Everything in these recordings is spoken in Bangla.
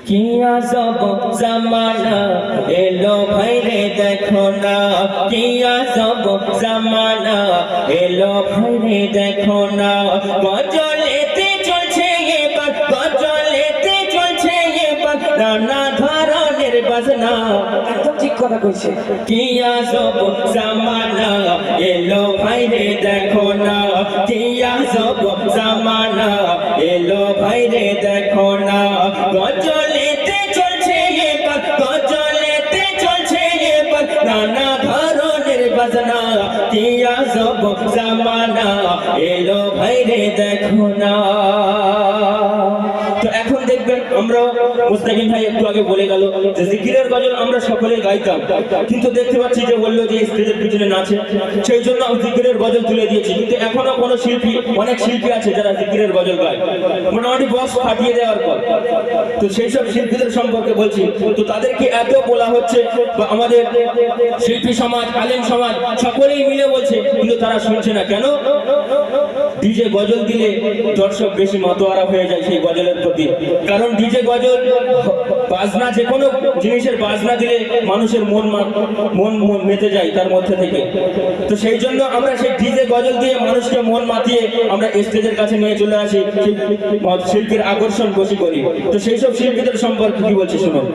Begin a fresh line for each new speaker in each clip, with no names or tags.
কি আজব জামানা এলো ভাইরে দেখো না, কি আজব জামানা এলো ভাইরে দেখো না। গজলেতে চলছে এবার, গজলেতে চলছে এবার নানা ধরনের বাজনা। একদম ঠিক কথা কইছে। কি আজব জামানা এলো ভাইরে দেখো না, কি আজব জামানা এলো ভাইরে দেখো না। গজলেতে চলছে এবার, গজলেতে চলছে এবার নানা ধরনের বাজনা। কি আজব জামানা এলো ভাইরে দেখো না। তো এখন দেখবেন আমরা মুস্তাকিম ভাই একটু আগে বলে গেল যে জিকিরের গজল আমরা সকলে গাইতাম, কিন্তু দেখতে পাচ্ছি যে বললো যে স্টেজের পিছনে নাচে, সেই জন্য জিকিরের গজল তুলে দিয়েছি। কিন্তু এখনো কোনো শিল্পী, অনেক শিল্পী আছে যারা জিকিরের গজল গায় মোটামুটি বক্স ফাটিয়ে দেওয়ার পর। তো সেই সব শিল্পীদের সম্পর্কে বলছি, তো তাদেরকে এত বলা হচ্ছে, বা আমাদের শিল্পী সমাজ, আলেম সমাজ সকলেই মিলে বলছে, কিন্তু তারা শুনছে না। কেন? ডিজে গজল দিলে দর্শক বেশি মতোয়ারা হয়ে যায় সেই গজলের প্রতি। কারণ ডিজে গজল বাজনা, যে কোনো জিনিসের বাজনা দিলে মানুষের মন মেতে যায় তার মধ্যে থেকে। তো সেই জন্য আমরা সেই ডিজে গজল দিয়ে মানুষকে মন মাতিয়ে আমরা স্টেজের কাছে নিয়ে চলে আসি, শিল্পীর আকর্ষণ বেশি করি। তো সেই সব শিল্পীদের সম্পর্কে কি বলছি শুনুন।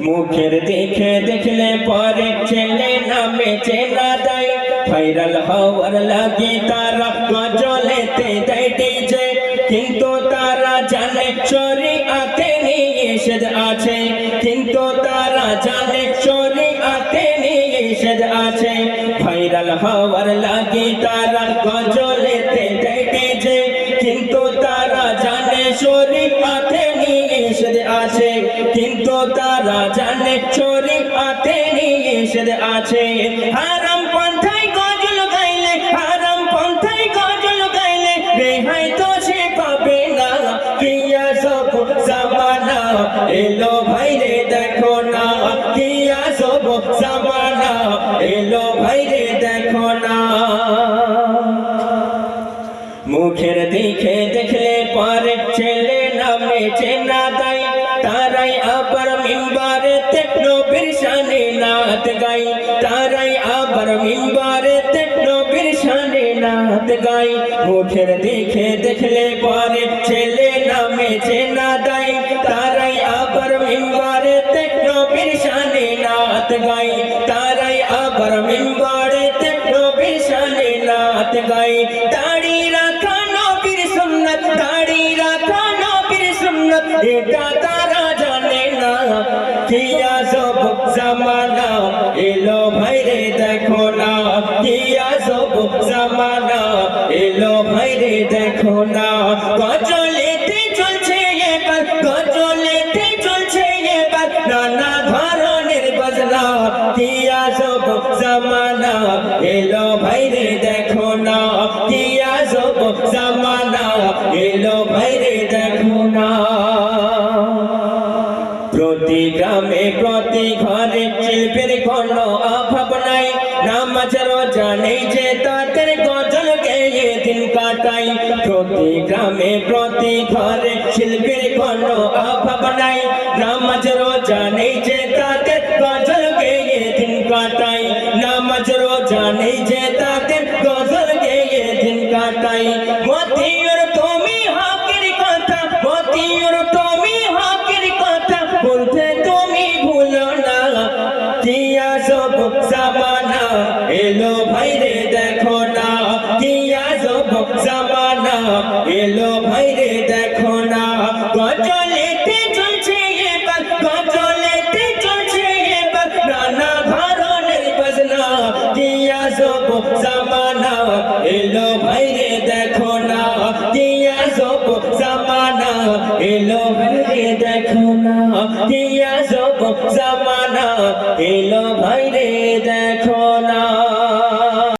মুখের দেখে দেখলে পরে ছেলে নামে চেনা দেয়, ভাইরাল হওয়ার লাগে তারা গজলেতে দেয় ডিজে, কিন্তু তারা জানে শরীয়তে নিষেধ আছে, কিন্তু তারা জানে শরীয়তে নিষেধ আছে। ভাইরাল হওয়ার লাগে তারা গজলেতে দেয় ডিজে, কিন্তু তারা জানে শরীয়তে নিষেধ আছে, কিন্তু তারা জানে শরীয়তে নিষেধ আছে। হারাম পন্থায় গজল গাইলে, হারাম পন্থায় গজল গাইলে রেহাই তো সে পাবে না। কি আজব জামানা এলো ভাইরে দেখো না, কি আজব জামানা এলো ভাইরে দেখো না। মুখের দিকে দেখলে পরে ছেলে নামে চেনা দেয়, তারাই আবার মিম্বারেতে নবীর শানে নাত গাই, তারাই আবার মিম্বারেতে নবীর শানে নাত গাই। মুখের দিকে দেখলে পরে ছেলে নামে চেনা দেয়, তারাই আবার মিম্বারেতে নবীর শানে নাত গাই, তারাই আবার মিম্বারেতে নবীর শানে নাত গাই। দাড়ি রাখা নবীর সুন্নাত, দাড়ি রাখা নবীর সুন্নাত এটা তারা জানে না। কি আজব জামানা এলো ভাইরে দেখো না, কি আজব জামানা এলো ভাইরে দেখো না। গজলেতে চলছে এবার, গজলেতে চলছে এবার নানা ধরনের বাজনা। কি আজব জামানা এলো ভাইরে দেখো না, কি আজব জামানা এলো ভাইরে দেখো না। প্রতি গ্রামে প্রতি ঘরে শিল্পের কোনো অভাব নাই, নামাজ রোজা নেই যে তাদের গজল গেয়ে দিন কাটাই। প্রতি গ্রামে প্রতি ঘরে শিল্পের কোনো অভাব নাই, নামাজ রোজা নেই যে তাদের গজল গেয়ে দিন কাটাই, নামাজ রোজা নেই যে তাদের গজল গেয়ে দিন কাটাই। মতিউর তুমি হকের কথা, মতিউর তুমি হকের কথা বলতে তুমি ভুলো না। কি আজব জামানা এলো ভাইরে দেখো না, কি আজব জামানা এলো ভাইরে দেখো না। গজলেতে চলছে এবার, গজলেতে চলছে এবার নানা ধরনের বাজনা। কি আজব জামানা এলো ভাইরে দেখো না, কি আজব জামানা এলো ভাইরে দেখো না, কি আজব জামানা এলো ভাইরে দেখো না।